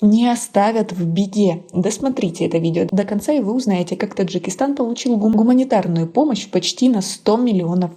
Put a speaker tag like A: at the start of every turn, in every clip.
A: не оставят в беде. Досмотрите это видео до конца, и вы узнаете, как Таджикистан получил гуманитарную помощь почти на $100 миллионов.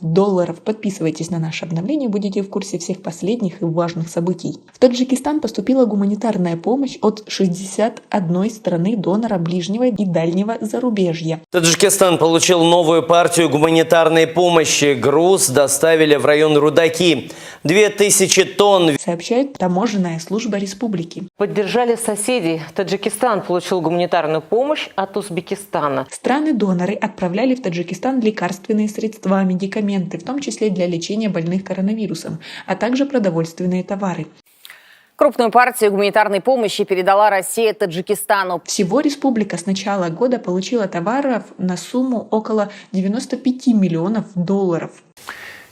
A: Подписывайтесь на наше обновление, будете в курсе всех последних и важных событий. В Таджикистан поступила гуманитарная помощь от 61 страны-донора ближнего и дальнего зарубежья.
B: Таджикистан получил новую партию гуманитарной помощи. Груз доставили в район Рудаки. 2000 тонн,
A: сообщает таможенная служба республики.
C: Поддержали соседей. Таджикистан получил гуманитарную помощь от Узбекистана.
A: Страны-доноры отправляли в Таджикистан лекарственные средства, медикаменты, в том числе для лечения больных коронавирусом, а также продовольственные товары.
D: Крупную партию гуманитарной помощи передала Россия Таджикистану.
A: Всего республика с начала года получила товаров на сумму около $95 миллионов.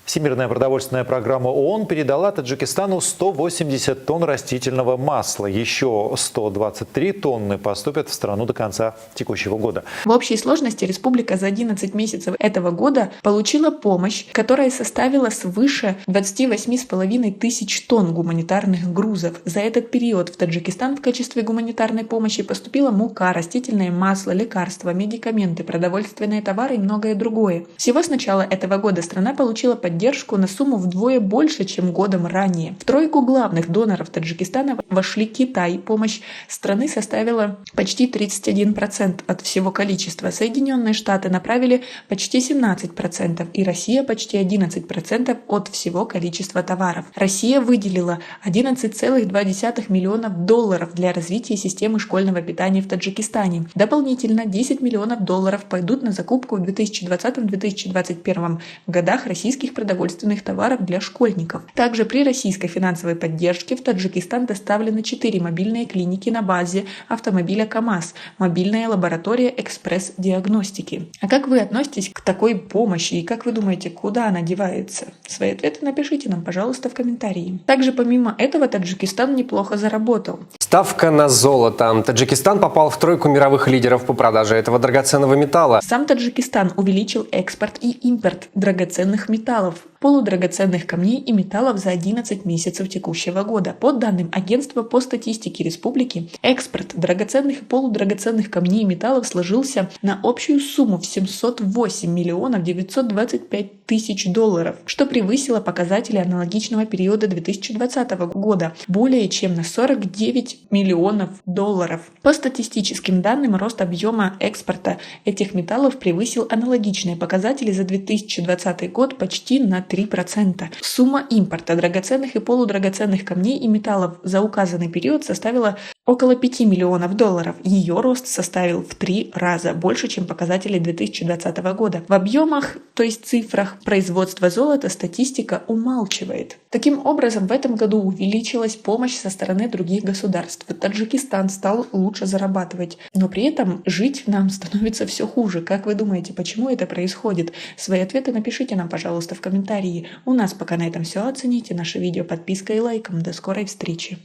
E: Всемирная продовольственная программа ООН передала Таджикистану 180 тонн растительного масла. Еще 123 тонны поступят в страну до конца текущего года.
A: В общей сложности республика за 11 месяцев этого года получила помощь, которая составила свыше 28,5 тысяч тонн гуманитарных грузов. За этот период в Таджикистан в качестве гуманитарной помощи поступила мука, растительное масло, лекарства, медикаменты, продовольственные товары и многое другое. Всего с начала этого года страна получила поддержку на сумму вдвое больше, чем годом ранее. В тройку главных доноров Таджикистана вошли Китай. Помощь страны составила почти 31% от всего количества. Соединенные Штаты направили почти 17% и Россия почти 11% от всего количества товаров. Россия выделила $11,2 миллионов для развития системы школьного питания в Таджикистане. Дополнительно $10 миллионов пойдут на закупку в 2020-2021 годах российских продовольственных товаров для школьников. Также при российской финансовой поддержке в Таджикистан доставлены 4 мобильные клиники на базе автомобиля КАМАЗ, мобильная лаборатория экспресс-диагностики. А как вы относитесь к такой помощи и как вы думаете, куда она девается? Свои ответы напишите нам, пожалуйста, в комментарии. Также помимо этого Таджикистан неплохо заработал.
F: Ставка на золото. Таджикистан попал в тройку мировых лидеров по продаже этого драгоценного металла.
A: Сам Таджикистан увеличил экспорт и импорт драгоценных металлов, полудрагоценных камней и металлов за 11 месяцев текущего года. По данным Агентства по статистике республики, экспорт драгоценных и полудрагоценных камней и металлов сложился на общую сумму в $708 925 тысяч, что превысило показатели аналогичного периода 2020 года более чем на $49 миллионов. По статистическим данным, рост объема экспорта этих металлов превысил аналогичные показатели за 2020 год почти на 3%. Сумма импорта драгоценных и полудрагоценных камней и металлов за указанный период составила около $5 миллионов. Ее рост составил в 3 раза больше, чем показатели 2020 года. В объемах, то есть цифрах производства золота, статистика умалчивает. Таким образом, в этом году увеличилась помощь со стороны других государств. Таджикистан стал лучше зарабатывать, но при этом жить нам становится все хуже. Как вы думаете, почему это происходит? Свои ответы напишите нам, пожалуйста, в комментарии. У нас пока на этом все. Оцените наше видео подпиской и лайком. До скорой встречи!